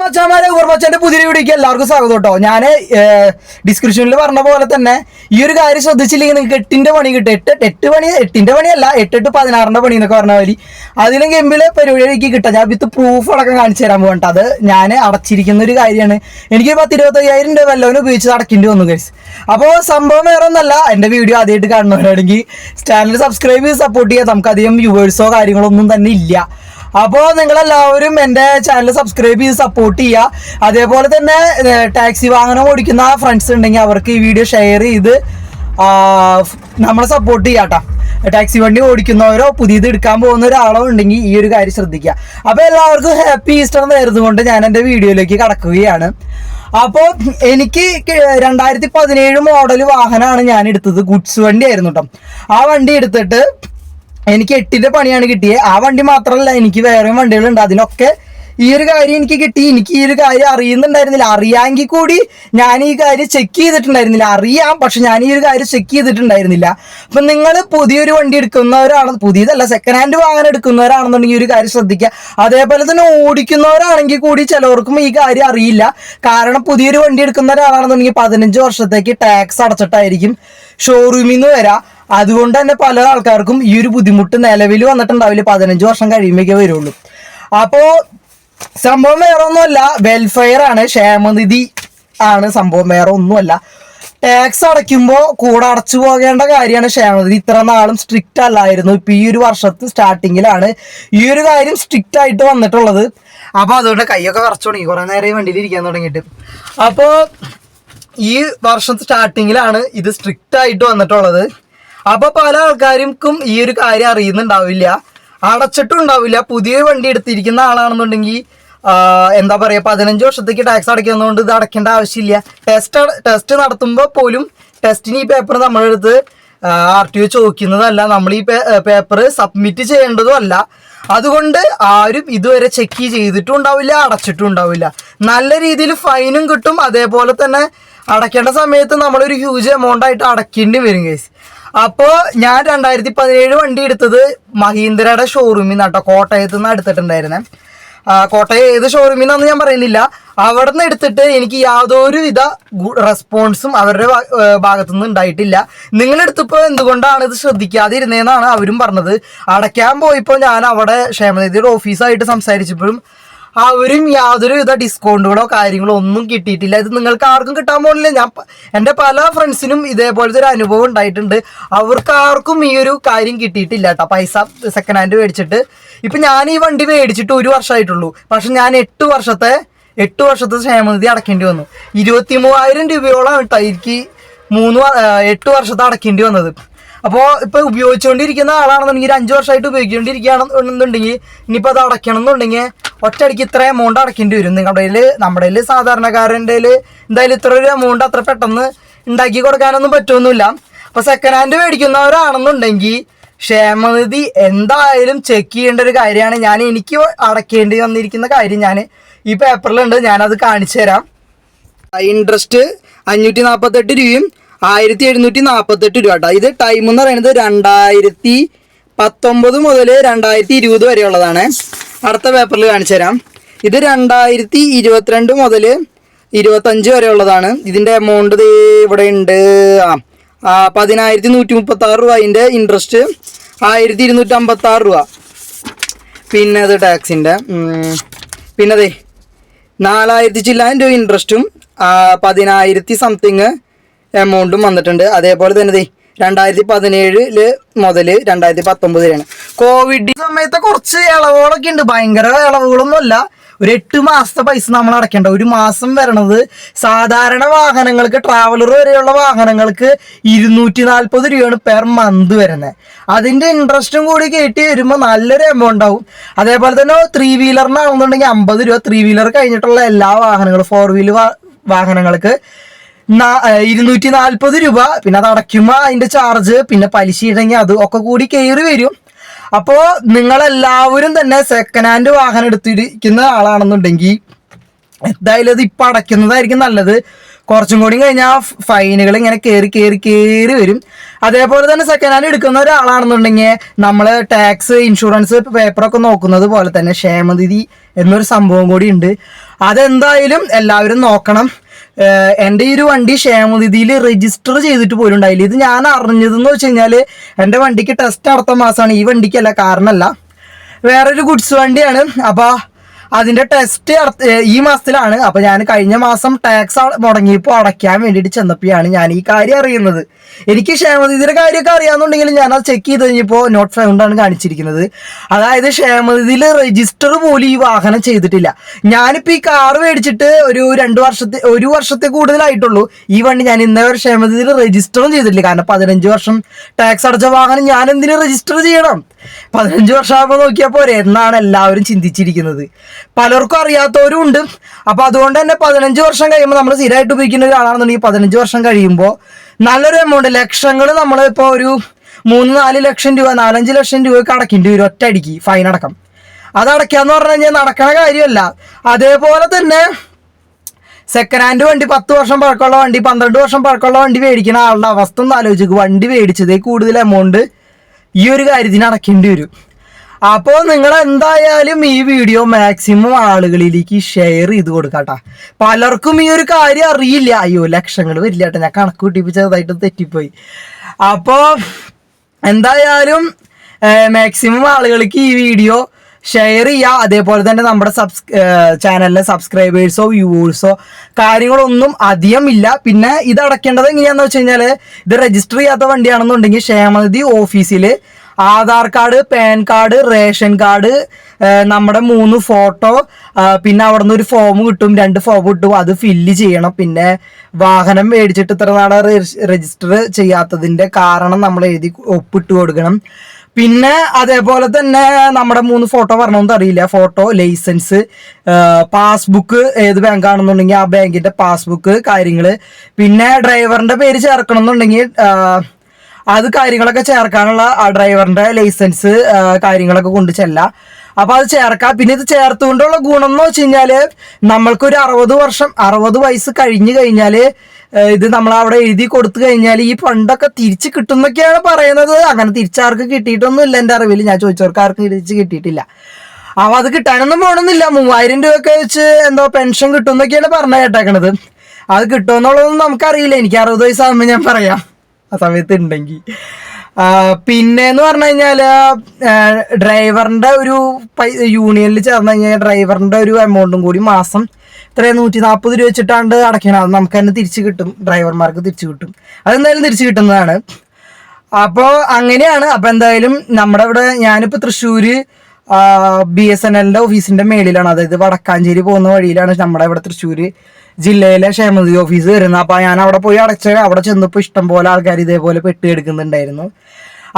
മച്ചാമാരെ ഊർമച്ചാന്റെ പുതിയ വീഡിയോക്ക് എല്ലാവർക്കും സ്വാഗതം കേട്ടോ. ഞാൻ ഡിസ്ക്രിപ്ഷനിൽ പറഞ്ഞ പോലെ തന്നെ ഈ ഒരു കാര്യം ശ്രദ്ധിച്ചില്ലെങ്കിൽ നിങ്ങൾക്ക് 8ന്റെ പണി കിട്ടും. 8ന്റെ പണിയല്ല 8 to 16ന്റെ പണി എന്നൊക്കെ പറഞ്ഞ പോലെ അതിലും ഗെയിമില് പരിപാടിക്ക് കിട്ടാം. ഞാൻ വിത്ത് പ്രൂഫ് അടക്കം കാണിച്ചു തരാൻ പോകട്ടെ. അത് ഞാൻ അടച്ചിരിക്കുന്ന ഒരു കാര്യമാണ്. എനിക്ക് 10-25,000 രൂപ വല്ലവനും ഉപയോഗിച്ച് അടക്കേണ്ടി വന്നു ഗൈസ്. അപ്പോൾ സംഭവം വേറെ ഒന്നല്ല, എൻ്റെ വീഡിയോ ആദ്യമായിട്ട് കാണുന്നവരാണെങ്കിൽ ചാനൽ സബ്സ്ക്രൈബ് ചെയ്ത് സപ്പോർട്ട് ചെയ്യാം. നമുക്കധികം വ്യൂവേഴ്സോ കാര്യങ്ങളോ ഒന്നും തന്നെ ഇല്ല. അപ്പോൾ നിങ്ങളെല്ലാവരും എൻ്റെ ചാനൽ സബ്സ്ക്രൈബ് ചെയ്ത് സപ്പോർട്ട് ചെയ്യുക. അതേപോലെ തന്നെ ടാക്സി വാഹനം ഓടിക്കുന്ന ഫ്രണ്ട്സ് ഉണ്ടെങ്കിൽ അവർക്ക് ഈ വീഡിയോ ഷെയർ ചെയ്ത് നമ്മളെ സപ്പോർട്ട് ചെയ്യാം കേട്ടോ. ടാക്സി വണ്ടി ഓടിക്കുന്നവരോ പുതിയത് എടുക്കാൻ പോകുന്ന ഒരാളോ ഉണ്ടെങ്കിൽ ഈ ഒരു കാര്യം ശ്രദ്ധിക്കുക. അപ്പോൾ എല്ലാവർക്കും ഹാപ്പി ഈസ്റ്റർ നേർന്നുകൊണ്ട് ഞാൻ എൻ്റെ വീഡിയോയിലേക്ക് കടക്കുകയാണ്. അപ്പോൾ എനിക്ക് 2017 മോഡൽ വാഹനമാണ് ഞാൻ എടുത്തത്. ഗുഡ്സ് വണ്ടി ആയിരുന്നു കേട്ടോ. ആ വണ്ടി എടുത്തിട്ട് എനിക്ക് 8ന്റെ പണിയാണ് കിട്ടിയത്. ആ വണ്ടി മാത്രമല്ല, എനിക്ക് വേറെയും വണ്ടികളുണ്ട്. അതിനൊക്കെ ഈ ഒരു കാര്യം എനിക്ക് കിട്ടി. എനിക്ക് ഈ ഒരു കാര്യം അറിയുന്നുണ്ടായിരുന്നില്ല. അറിയാമെങ്കിൽ കൂടി ഞാൻ ഈ കാര്യം ചെക്ക് ചെയ്തിട്ടുണ്ടായിരുന്നില്ല. അറിയാം, പക്ഷെ ഞാൻ ഈ ഒരു കാര്യം ചെക്ക് ചെയ്തിട്ടുണ്ടായിരുന്നില്ല. അപ്പം നിങ്ങൾ പുതിയൊരു വണ്ടി എടുക്കുന്നവരാണ്, പുതിയതല്ല സെക്കൻഡ് ഹാൻഡ് വാഹനം എടുക്കുന്നവരാണെന്നുണ്ടെങ്കിൽ ഈ ഒരു കാര്യം ശ്രദ്ധിക്കുക. അതേപോലെ തന്നെ ഓടിക്കുന്നവരാണെങ്കിൽ കൂടി ചിലവർക്കും ഈ കാര്യം അറിയില്ല. കാരണം പുതിയൊരു വണ്ടി എടുക്കുന്ന ഒരാളാണെന്നുണ്ടെങ്കിൽ 15 വർഷത്തേക്ക് ടാക്സ് അടച്ചിട്ടായിരിക്കും ഷോറൂമിൽ നിന്ന് വരാം. അതുകൊണ്ട് തന്നെ പല ആൾക്കാർക്കും ഈ ഒരു ബുദ്ധിമുട്ട് നിലവിൽ വന്നിട്ടുണ്ടാവില്ല. 15 വർഷം കഴിയുമ്പോഴേക്കേ വരുള്ളൂ. അപ്പോൾ സംഭവം വേറെ ഒന്നുമല്ല, വെൽഫെയർ ആണ്, ക്ഷേമനിധി ആണ് സംഭവം, വേറെ ഒന്നുമല്ല. ടാക്സ് അടയ്ക്കുമ്പോൾ കൂടെ അടച്ചു പോകേണ്ട കാര്യമാണ് ക്ഷേമനിധി. ഇത്ര നാളും സ്ട്രിക്റ്റ് അല്ലായിരുന്നു. ഇപ്പം ഈ ഒരു വർഷത്തെ സ്റ്റാർട്ടിങ്ങിലാണ് ഈ ഒരു കാര്യം സ്ട്രിക്റ്റ് ആയിട്ട് വന്നിട്ടുള്ളത്. അപ്പോൾ അതുകൊണ്ട് കൈയൊക്കെ വിറച്ചു തുടങ്ങി, കുറേ നേരം വണ്ടിയിൽ ഇരിക്കാൻ തുടങ്ങിയിട്ട്. അപ്പോൾ ഈ വർഷത്തെ സ്റ്റാർട്ടിങ്ങിലാണ് ഇത് സ്ട്രിക്റ്റ് ആയിട്ട് വന്നിട്ടുള്ളത്. അപ്പോൾ പല ആൾക്കാർക്കും ഈ ഒരു കാര്യം അറിയുന്നുണ്ടാവില്ല, അടച്ചിട്ടും ഉണ്ടാവില്ല. പുതിയ വണ്ടി എടുത്തിരിക്കുന്ന ആളാണെന്നുണ്ടെങ്കിൽ എന്താ പറയുക, 15 വർഷത്തേക്ക് ടാക്സ് അടയ്ക്കുന്നതുകൊണ്ട് ഇത് അടയ്ക്കേണ്ട ആവശ്യമില്ല. ടെസ്റ്റ് നടത്തുമ്പോൾ പോലും ടെസ്റ്റിന് ഈ പേപ്പർ നമ്മളെടുത്ത് RTO ചോദിക്കുന്നതല്ല, നമ്മൾ ഈ പേപ്പർ സബ്മിറ്റ് ചെയ്യേണ്ടതും അല്ല. അതുകൊണ്ട് ആരും ഇതുവരെ ചെക്ക് ചെയ്തിട്ടും ഉണ്ടാവില്ല, അടച്ചിട്ടും ഉണ്ടാവില്ല. നല്ല രീതിയിൽ ഫൈനും കിട്ടും. അതേപോലെ തന്നെ അടയ്ക്കേണ്ട സമയത്ത് നമ്മളൊരു ഹ്യൂജ് എമൗണ്ട് ആയിട്ട് അടയ്ക്കേണ്ടി വരും ഗൈസ്. അപ്പോൾ ഞാൻ 2017 വണ്ടി എടുത്തത് മഹീന്ദ്രയുടെ ഷോറൂമിൽ നിന്ന് കേട്ടോ, കോട്ടയത്ത് നിന്ന് എടുത്തിട്ടുണ്ടായിരുന്നേ. കോട്ടയം ഏത് ഷോറൂമിൽ നിന്നൊന്നും ഞാൻ പറയുന്നില്ല. അവിടെ നിന്ന് എടുത്തിട്ട് എനിക്ക് യാതൊരുവിധ റെസ്പോൺസും അവരുടെ ഭാഗത്തു നിന്ന് ഉണ്ടായിട്ടില്ല. നിങ്ങളെടുത്തപ്പോൾ എന്തുകൊണ്ടാണ് ഇത് ശ്രദ്ധിക്കാതിരുന്നതെന്നാണ് അവരും പറഞ്ഞത്. അടയ്ക്കാൻ പോയപ്പോൾ ഞാൻ അവിടെ ക്ഷേമനിധിയുടെ ഓഫീസായിട്ട് സംസാരിച്ചപ്പോഴും അവരും യാതൊരുവിധ ഡിസ്കൗണ്ടുകളോ കാര്യങ്ങളോ ഒന്നും കിട്ടിയിട്ടില്ല. ഇത് നിങ്ങൾക്ക് ആർക്കും കിട്ടാൻ പോകുന്നില്ല. ഞാൻ എൻ്റെ പല ഫ്രണ്ട്സിനും ഇതേപോലത്തെ ഒരു അനുഭവം ഉണ്ടായിട്ടുണ്ട്. അവർക്ക് ആർക്കും ഈ ഒരു കാര്യം കിട്ടിയിട്ടില്ല കേട്ടോ. പൈസ സെക്കൻഡ് ഹാൻഡ് മേടിച്ചിട്ട് ഇപ്പം ഞാൻ ഈ വണ്ടി മേടിച്ചിട്ട് 1 വർഷമായിട്ടുള്ളൂ. പക്ഷെ ഞാൻ 8 വർഷത്തെ ക്ഷേമനിധി അടക്കേണ്ടി വന്നു. 23,000 രൂപയോളം കേട്ടോ എനിക്ക് 8 വർഷത്തെ അടക്കേണ്ടി വന്നത്. അപ്പോൾ ഇപ്പോൾ ഉപയോഗിച്ചുകൊണ്ടിരിക്കുന്ന ആളാണെന്നുണ്ടെങ്കിൽ 5 വർഷമായിട്ട് ഉപയോഗിച്ചുകൊണ്ടിരിക്കുകയാണെന്നുണ്ടെങ്കിൽ ഇനിയിപ്പോൾ അത് അടയ്ക്കണം എന്നുണ്ടെങ്കിൽ ഒറ്റയടിക്ക് ഇത്ര എമൗണ്ട് അടയ്ക്കേണ്ടി വരും. നമ്മുടെ സാധാരണക്കാരൻ്റെ എന്തായാലും ഇത്ര ഒരു എമൗണ്ട് അത്ര പെട്ടെന്ന് ഉണ്ടാക്കി കൊടുക്കാനൊന്നും പറ്റുമൊന്നുമില്ല. അപ്പോൾ സെക്കൻഡ് ഹാൻഡ് മേടിക്കുന്നവരാണെന്നുണ്ടെങ്കിൽ ക്ഷേമനിധി എന്തായാലും ചെക്ക് ചെയ്യേണ്ട ഒരു കാര്യമാണ്. എനിക്ക് അടയ്ക്കേണ്ടി വന്നിരിക്കുന്ന കാര്യം ഞാൻ ഈ പേപ്പറിലുണ്ട്, ഞാനത് കാണിച്ചു തരാം. ഇൻട്രസ്റ്റ് 548 രൂപയും 1748 രൂപ കേട്ടോ. ഇത് ടൈം എന്ന് പറയുന്നത് 2019 മുതൽ 2020 വരെയുള്ളതാണ്. അടുത്ത പേപ്പറിൽ കാണിച്ചു തരാം. ഇത് 2022 മുതൽ 25 വരെയുള്ളതാണ്. ഇതിൻ്റെ എമൗണ്ട് ഇവിടെ ഉണ്ട്. 10,136 രൂപ. അതിൻ്റെ ഇൻട്രസ്റ്റ് 1,256 രൂപ. പിന്നെ അത് ടാക്സിൻ്റെ പിന്നെ അതെ 4,000 ചില്ലായിരം രൂപ ഇൻട്രസ്റ്റും 10,000 സംതിങ് എമൗണ്ടും വന്നിട്ടുണ്ട്. അതേപോലെ തന്നെ 2017 മുതൽ 2019 വരെയാണ്. കോവിഡ് സമയത്ത് കുറച്ച് ഇളവുകളൊക്കെ ഉണ്ട്, ഭയങ്കര ഇളവുകളൊന്നും അല്ല. ഒരു 8 മാസത്തെ പൈസ നമ്മൾ അടയ്ക്കേണ്ട. ഒരു മാസം വരണത് സാധാരണ വാഹനങ്ങൾക്ക്, ട്രാവലർ വരെയുള്ള വാഹനങ്ങൾക്ക് 240 രൂപയാണ് പെർ മന്ത് വരുന്നത്. അതിൻ്റെ ഇൻട്രസ്റ്റും കൂടി കയറ്റി വരുമ്പോൾ നല്ലൊരു എമൗണ്ട് ആവും. അതേപോലെ തന്നെ 3 വീലറിനാണെന്നുണ്ടെങ്കിൽ 50 രൂപ. 3 വീലർ കഴിഞ്ഞിട്ടുള്ള എല്ലാ വാഹനങ്ങളും 4 വീലർ വാഹനങ്ങൾക്ക് 240 രൂപ. പിന്നെ അത് അടയ്ക്കുമ്പോൾ അതിൻ്റെ ചാർജ്, പിന്നെ പലിശ ഇടങ്ങി അത് ഒക്കെ കൂടി കയറി വരും. അപ്പോൾ നിങ്ങളെല്ലാവരും തന്നെ സെക്കൻഡ് ഹാൻഡ് വാഹനം എടുത്തിരിക്കുന്ന ആളാണെന്നുണ്ടെങ്കിൽ എന്തായാലും അത് ഇപ്പം അടയ്ക്കുന്നതായിരിക്കും നല്ലത്. കുറച്ചും കൂടി കഴിഞ്ഞാൽ ഫൈനുകൾ ഇങ്ങനെ കയറി വരും. അതേപോലെ തന്നെ സെക്കൻഡ് ഹാൻഡ് എടുക്കുന്ന ഒരാളാണെന്നുണ്ടെങ്കിൽ നമ്മൾ ടാക്സ്, ഇൻഷുറൻസ്, പേപ്പറൊക്കെ നോക്കുന്നത് പോലെ തന്നെ ക്ഷേമനിധി എന്നൊരു സംഭവം കൂടി ഉണ്ട്. അതെന്തായാലും എല്ലാവരും നോക്കണം. എൻ്റെ ഈ ഒരു വണ്ടി ക്ഷേമനിധിയിൽ രജിസ്റ്റർ ചെയ്തിട്ട് പോലും ഉണ്ടായില്ല. ഇത് ഞാൻ അറിഞ്ഞതെന്ന് വെച്ച് കഴിഞ്ഞാൽ എൻ്റെ വണ്ടിക്ക് ടെസ്റ്റ് അടുത്ത മാസമാണ്, ഈ വണ്ടിക്കല്ല. കാരണമല്ല, വേറൊരു ഗുഡ്സ് വണ്ടിയാണ്. അപ്പോൾ അതിൻ്റെ ടെസ്റ്റ് ഈ മാസത്തിലാണ്. അപ്പോൾ ഞാൻ കഴിഞ്ഞ മാസം ടാക്സ് മുടങ്ങിയപ്പോൾ അടയ്ക്കാൻ വേണ്ടിയിട്ട് ചെന്നപ്പോഴാണ് ഞാൻ ഈ കാര്യം അറിയുന്നത്. എനിക്ക് ക്ഷേമനിധിയുടെ കാര്യമൊക്കെ അറിയാമെന്നുണ്ടെങ്കിൽ ഞാൻ അത് ചെക്ക് ചെയ്ത് കഴിഞ്ഞപ്പോൾ നോട്ട് ഫൗണ്ടാണ് കാണിച്ചിരിക്കുന്നത്. അതായത് ക്ഷേമനിധിയിൽ രജിസ്റ്റർ പോലും ഈ വാഹനം ചെയ്തിട്ടില്ല. ഞാനിപ്പോൾ ഈ കാറ് മേടിച്ചിട്ട് ഒരു വർഷത്തെ കൂടുതലായിട്ടുള്ളൂ. ഈ വണ്ടി ഞാൻ ഇന്നേ വരെ ക്ഷേമനിധിയിൽ രജിസ്റ്ററും ചെയ്തിട്ടില്ല. കാരണം 15 വർഷം ടാക്സ് അടച്ച വാഹനം ഞാൻ എന്തിനു രജിസ്റ്റർ ചെയ്യണം? 15 വർഷമാകുമ്പോൾ നോക്കിയാൽ പോരെ എന്നാണ് എല്ലാവരും ചിന്തിച്ചിരിക്കുന്നത്. പലർക്കും അറിയാത്തവരും ഉണ്ട്. അപ്പൊ അതുകൊണ്ട് തന്നെ 15 വർഷം കഴിയുമ്പോൾ നമ്മൾ സ്ഥിരമായിട്ട് ഉപയോഗിക്കുന്ന ഒരാളാണെന്നുണ്ടെങ്കിൽ 15 വർഷം കഴിയുമ്പോൾ നല്ലൊരു എമൗണ്ട്, ലക്ഷങ്ങൾ, നമ്മളിപ്പോൾ ഒരു 3-4 ലക്ഷം രൂപ, 4-5 ലക്ഷം രൂപയ്ക്ക് അടക്കേണ്ടി വരും ഒറ്റയടിക്ക്, ഫൈൻ അടക്കം. അത് അടയ്ക്കാന്ന് പറഞ്ഞു കഴിഞ്ഞാൽ നടക്കണ കാര്യമല്ല. അതേപോലെ തന്നെ സെക്കൻഡ് ഹാൻഡ് വണ്ടി, 10 വർഷം പഴക്കമുള്ള വണ്ടി, 12 വർഷം പഴക്കമുള്ള വണ്ടി മേടിക്കുന്ന ആളുടെ അവസ്ഥ ഒന്ന് ആലോചിക്കുക. വണ്ടി മേടിച്ചതേ കൂടുതൽ എമൗണ്ട് ഈ ഒരു കാര്യത്തിന് അടക്കേണ്ടി വരും. അപ്പോൾ നിങ്ങൾ എന്തായാലും ഈ വീഡിയോ മാക്സിമം ആളുകളിലേക്ക് ഷെയർ ചെയ്ത് കൊടുക്കാട്ടാ. പലർക്കും ഈ ഒരു കാര്യം അറിയില്ല. അയ്യോ, ലക്ഷങ്ങൾ വരില്ല കേട്ടോ, ഞാൻ കണക്ക് കൂട്ടിപ്പിച്ചതായിട്ട് തെറ്റിപ്പോയി. അപ്പോൾ എന്തായാലും മാക്സിമം ആളുകൾക്ക് ഈ വീഡിയോ ഷെയർ ചെയ്യുക. അതേപോലെ തന്നെ നമ്മുടെ ചാനലിലെ സബ്സ്ക്രൈബേഴ്സോ വ്യൂവേഴ്സോ കാര്യങ്ങളൊന്നും അധികം ഇല്ല. പിന്നെ ഇത് അടയ്ക്കേണ്ടത് എങ്ങനെയാണെന്ന് വെച്ച് കഴിഞ്ഞാൽ, ഇത് രജിസ്റ്റർ ചെയ്യാത്ത വണ്ടിയാണെന്നുണ്ടെങ്കിൽ ക്ഷേമനിധി ഓഫീസിൽ Aadhaar card, pan card, ration card, നമ്മുടെ 3 ഫോട്ടോ, പിന്നെ അവിടെ നിന്ന് ഒരു ഫോം കിട്ടും, 2 ഫോം കിട്ടും, അത് ഫില്ല് ചെയ്യണം. പിന്നെ വാഹനം മേടിച്ചിട്ട് ഇത്ര നാളെ രജിസ്റ്റർ ചെയ്യാത്തതിൻ്റെ കാരണം നമ്മൾ എഴുതി ഒപ്പിട്ട് കൊടുക്കണം. പിന്നെ അതേപോലെ തന്നെ നമ്മുടെ 3 ഫോട്ടോ പറഞ്ഞൊന്നും അറിയില്ല, ഫോട്ടോ, ലൈസൻസ്, പാസ്ബുക്ക്, ഏത് ബാങ്കാണെന്നുണ്ടെങ്കിൽ ആ ബാങ്കിൻ്റെ പാസ്ബുക്ക് കാര്യങ്ങൾ, പിന്നെ ഡ്രൈവറിൻ്റെ പേര് ചേർക്കണം എന്നുണ്ടെങ്കിൽ അത് കാര്യങ്ങളൊക്കെ ചേർക്കാനുള്ള ആ ഡ്രൈവറിൻ്റെ ലൈസൻസ് കാര്യങ്ങളൊക്കെ കൊണ്ട് ചെല്ലാം. അപ്പോൾ അത് ചേർക്കാം. പിന്നെ ഇത് ചേർത്തുകൊണ്ടുള്ള ഗുണം എന്ന് വെച്ച് കഴിഞ്ഞാൽ, നമ്മൾക്കൊരു 60 വയസ്സ് കഴിഞ്ഞ് കഴിഞ്ഞാൽ ഇത് നമ്മളവിടെ എഴുതി കൊടുത്തു കഴിഞ്ഞാൽ ഈ ഫണ്ടൊക്കെ തിരിച്ച് കിട്ടുന്നൊക്കെയാണ് പറയുന്നത്. അങ്ങനെ തിരിച്ചാർക്ക് കിട്ടിയിട്ടൊന്നും ഇല്ല എൻ്റെ അറിവിൽ. ഞാൻ ചോദിച്ചവർക്ക് ആർക്കും തിരിച്ച് കിട്ടിയിട്ടില്ല. അപ്പോൾ അത് കിട്ടാനൊന്നും പോകണമെന്നില്ല. 3000 രൂപയൊക്കെ വെച്ച് എന്തോ പെൻഷൻ കിട്ടുമെന്നൊക്കെയാണ് പറഞ്ഞു കേട്ടേക്കണത്. അത് കിട്ടുമെന്നുള്ളതൊന്നും നമുക്കറിയില്ല. എനിക്ക് 60 വയസ്സാകുമ്പോൾ ഞാൻ പറയാം, ആ സമയത്ത് ഉണ്ടെങ്കിൽ. പിന്നെന്ന് പറഞ്ഞു കഴിഞ്ഞാൽ ഡ്രൈവറിൻ്റെ ഒരു യൂണിയനിൽ ചേർന്ന് കഴിഞ്ഞാൽ ഡ്രൈവറിൻ്റെ ഒരു എമൗണ്ടും കൂടി മാസം 140 രൂപ വെച്ചിട്ടാണ്ട് അടയ്ക്കണം. അത് നമുക്ക് തന്നെ തിരിച്ച് കിട്ടും, ഡ്രൈവർമാർക്ക് തിരിച്ചു കിട്ടും. അതെന്തായാലും തിരിച്ചു കിട്ടുന്നതാണ്. അപ്പോൾ അങ്ങനെയാണ്. അപ്പോൾ എന്തായാലും നമ്മുടെ ഇവിടെ, ഞാനിപ്പോൾ തൃശ്ശൂർ BSNLൻ്റെ ഓഫീസിൻ്റെ മേളിലാണ്, അതായത് വടക്കാഞ്ചേരി പോകുന്ന വഴിയിലാണ് നമ്മുടെ ഇവിടെ തൃശ്ശൂർ ജില്ലയിലെ ക്ഷേമനിധി ഓഫീസ് വരുന്നത്. അപ്പോൾ ഞാൻ അവിടെ പോയി അവിടെ ചെന്നപ്പോൾ ഇഷ്ടംപോലെ ആൾക്കാർ ഇതേപോലെ പെട്ടി എടുക്കുന്നുണ്ടായിരുന്നു.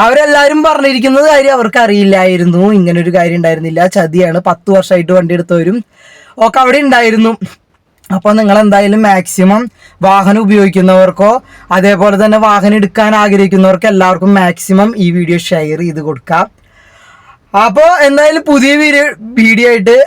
അവരെല്ലാവരും പറഞ്ഞിരിക്കുന്നത് കാര്യം അവർക്ക് അറിയില്ലായിരുന്നു, ഇങ്ങനൊരു കാര്യം ഉണ്ടായിരുന്നില്ല, ചതിയാണ്. 10 വർഷമായിട്ട് വണ്ടി എടുത്തവരും ഒക്കെ അവിടെ ഉണ്ടായിരുന്നു. അപ്പോൾ നിങ്ങൾ എന്തായാലും മാക്സിമം വാഹനം ഉപയോഗിക്കുന്നവർക്കോ അതേപോലെ തന്നെ വാഹനം എടുക്കാൻ ആഗ്രഹിക്കുന്നവർക്കോ എല്ലാവർക്കും മാക്സിമം ഈ വീഡിയോ ഷെയർ ചെയ്ത് കൊടുക്കാം. അപ്പോൾ എന്തായാലും പുതിയ വീഡിയോ ആയിട്ട്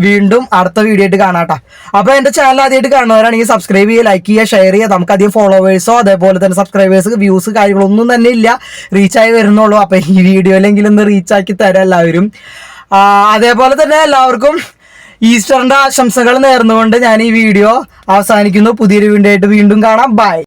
വീണ്ടും അടുത്ത വീഡിയോ ആയിട്ട് കാണാട്ടോ. അപ്പോൾ എൻ്റെ ചാനൽ ആദ്യമായിട്ട് കാണുന്നവരാണെങ്കിൽ സബ്സ്ക്രൈബ് ചെയ്യുക, ലൈക്ക് ചെയ്യുക, ഷെയർ ചെയ്യുക. നമുക്കധികം ഫോളോവേഴ്സോ അതേപോലെ തന്നെ സബ്സ്ക്രൈബേഴ്സ്, വ്യൂസ് കാര്യങ്ങളൊന്നും തന്നെ ഇല്ല, റീച്ചായി വരുന്നുള്ളൂ. അപ്പോൾ ഈ വീഡിയോയിലെങ്കിലും ഒന്ന് റീച്ചാക്കി തരാം എല്ലാവരും. അതേപോലെ തന്നെ എല്ലാവർക്കും ഈസ്റ്ററിൻ്റെ ആശംസകൾ നേർന്നുകൊണ്ട് ഞാൻ ഈ വീഡിയോ അവസാനിക്കുന്നു. പുതിയൊരു വീഡിയോ ആയിട്ട് വീണ്ടും കാണാം. ബൈ.